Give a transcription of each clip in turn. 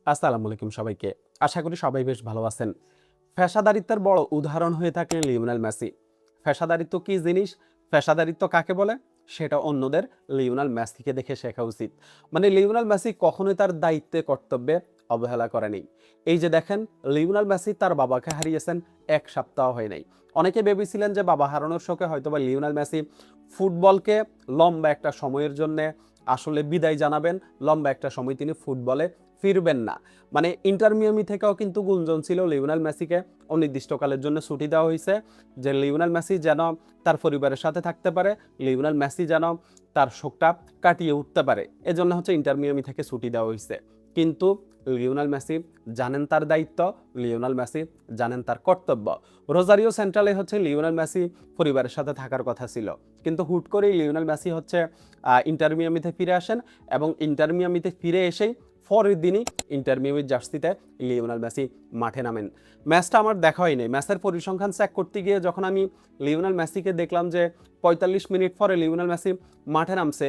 আসসালামু আলাইকুম সবাইকে। আশা করি সবাই বেশ ভালো আছেন। পেশাদারিত্বের বড় উদাহরণ হয়ে থাকেন লিওনেল মেসি। পেশাদারিত্ব কি জিনিস? পেশাদারিত্ব কাকে বলে? সেটা অন্যদের লিওনেল মেসিকে দেখে শেখা উচিত। মানে লিওনেল মেসি কখনোই তার দায়িত্বে কর্তব্যে অবহেলা করেনি। এই যে দেখেন লিওনেল মেসি তার বাবাকে হারিয়েছেন ১ সপ্তাহ হয় নাই। অনেকে ভেবেছিলেন যে বাবা হারানোর শোকে হয়তোবা লিওনেল মেসি ফুটবলকে লম্বা একটা সময়ের জন্যে আসলে বিদায় জানাবেন। লম্বা একটা সময় তিনি ফুটবলে ফিরবেন না। মানে ইন্টার মিয়ামি থেকেও কিন্তু গুঞ্জন ছিল লিওনেল মেসিকে অনির্দিষ্টকালের জন্য ছুটি দেওয়া হয়েছে, যে লিওনেল মেসি যেন তার পরিবারের সাথে থাকতে পারে, লিওনেল মেসি যেন তার শোকটা কাটিয়ে উঠতে পারে। এজন্য হচ্ছে ইন্টার মিয়ামি থেকে ছুটি দেওয়া হয়েছে। কিন্তু লিওনেল মেসি জানেন তার দায়িত্ব, লিওনেল মেসি জানেন তার কর্তব্য। রোজারিও সেন্ট্রালে হচ্ছে লিওনেল মেসি পরিবারের সাথে থাকার কথা ছিল, কিন্তু হুট করেই লিওনেল মেসি হচ্ছে ইন্টার মিয়ামিতে ফিরে আসেন এবং ইন্টার মিয়ামিতে ফিরে এসেই পরের দিনই ইন্টার মিয়ামির জার্সিতে লিওনেল মেসি মাঠে নামেন। ম্যাচটা আমার দেখা হয়নি। ম্যাচের পরিসংখ্যান চেক করতে গিয়ে যখন আমি লিওনেল মেসিকে দেখলাম যে ৪৫ মিনিট পরে লিওনেল মেসি মাঠে নামছে,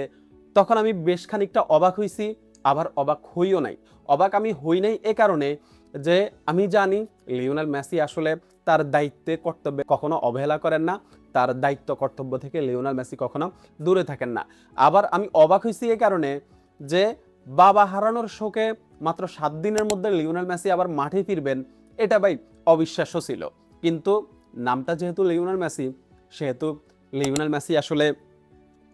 তখন আমি বেশ খানিকটা অবাক হইছি, আবার অবাক হইও নাই। অবাক আমি হই নাই এ কারণে যে আমি জানি লিওনেল মেসি আসলে তার দায়িত্বে কর্তব্যে কখনো অবহেলা করেন না। তার দায়িত্ব কর্তব্য থেকে লিওনেল মেসি কখনো দূরে থাকেন না। আবার আমি অবাক হইছি এ কারণে যে বাবা হারানোর শোকে মাত্র ৭ দিনের মধ্যে লিওনেল মেসি আবার মাঠে ফিরবেন, এটা ভাই অবিশ্বাস্য ছিল। কিন্তু নামটা যেহেতু লিওনেল মেসি, সেহেতু লিওনেল মেসি আসলে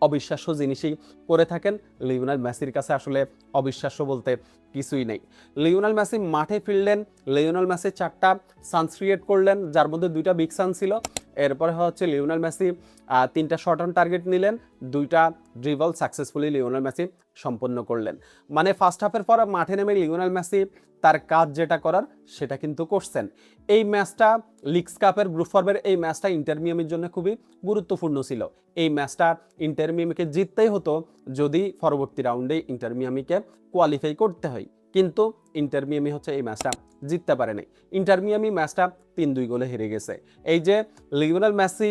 অবিশ্বাস্য জিনিসই করে থাকেন। লিওনেল মেসির কাছে আসলে অবিশ্বাস্য বলতে কিছুই নেই। লিওনেল মেসি মাঠে ফিরলেন, লিওনেল মেসি ৪টা চান্স ক্রিয়েট করলেন, যার মধ্যে ২টা বিগ চান্স ছিল। এরপরে হচ্ছে লিওনেল মেসি ৩টা শট অন টার্গেট নিলেন, ২টা ড্রিবল সাকসেসফুলি লিওনেল মেসি সম্পন্ন করলেন। মানে ফার্স্ট হাফের পরে মাঠে নেমে লিওনেল মেসি তার কাজ যেটা করার সেটা কিন্তু করছেন। এই ম্যাচটা লিগস কাপের গ্রুপ পর্বের এই ম্যাচটা ইন্টার মিয়ামির জন্য খুবই গুরুত্বপূর্ণ ছিল। এই ম্যাচটা ইন্টার মিয়ামিকে জিততেই হতো যদি পরবর্তী রাউন্ডে ইন্টার মিয়ামিকে কোয়ালিফাই করতে হয়। কিন্তু ইন্টার মিয়ামি হচ্ছে এই ম্যাচটা জিততে পারে নাই। ইন্টার মিয়ামি ম্যাচটা ৩-২ গোলে হেরে গেছে। এই যে লিওনেল মেসি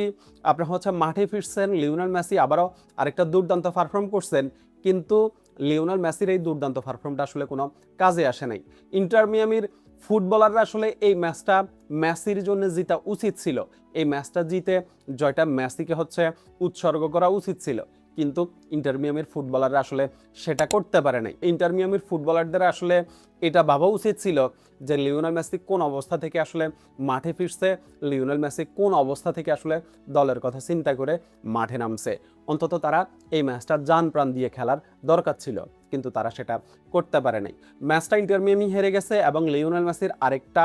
আপনার হচ্ছে মাঠে ফিরছেন, লিওনেল মেসি আবারও আরেকটা দুর্দান্ত পারফর্ম করছেন, কিন্তু লিওনেল মেসির এই দুর্দান্ত পারফর্মটা আসলে কোনো কাজে আসে নাই। ইন্টার মিয়ামির ফুটবলাররা আসলে এই ম্যাচটা মেসির জন্য জিতা উচিত ছিল। এই ম্যাচটা জিতে জয়টা মেসিকে হচ্ছে উৎসর্গ করা উচিত ছিল, কিন্তু ইন্টার মিয়ামির ফুটবলাররা আসলে সেটা করতে পারে নাই। ইন্টার মিয়ামির ফুটবলারদের আসলে এটা ভাবা উচিত ছিল যে লিওনেল মেসি কোন অবস্থা থেকে আসলে মাঠে ফিরছে, লিওনেল মেসি কোন অবস্থা থেকে আসলে দলের কথা চিন্তা করে মাঠে নামছে। অন্তত তারা এই ম্যাচটা জান প্রাণ দিয়ে খেলার দরকার ছিল, কিন্তু তারা সেটা করতে পারে নাই। ম্যাচটা ইন্টার মিয়ামি হেরে গেছে এবং লিওনেল মেসির আরেকটা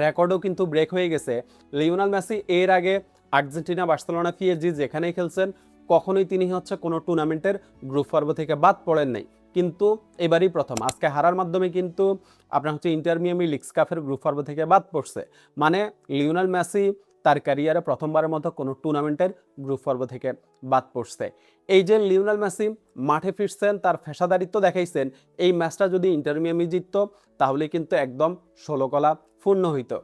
রেকর্ডও কিন্তু ব্রেক হয়ে গেছে। লিওনেল মেসি এর আগে আর্জেন্টিনা, বার্সেলোনা, পিএসজি যেখানেই খেলছেন কখনোই তিনি হচ্ছে কোনো টুর্নামেন্টের গ্রুপ পর্ব থেকে বাদ পড়েন নাই, কিন্তু এবারই প্রথম আজকে হারার মাধ্যমে কিন্তু আপনার হচ্ছে ইন্টার মিয়ামি লিগস কাপের গ্রুপ পর্ব থেকে বাদ পড়ছে। মানে লিওনেল মেসি তার ক্যারিয়ারে প্রথমবারের মতো কোনো টুর্নামেন্টের গ্রুপ পর্ব থেকে বাদ পড়ছে। এই যে লিওনেল মেসি মাঠে ফিরছেন, তার পেশাদারিত্ব দেখাইছেন, এই ম্যাচটা যদি ইন্টার মিয়ামি জিততো তাহলে কিন্তু একদম ১৬ কলা পূর্ণ হইতো।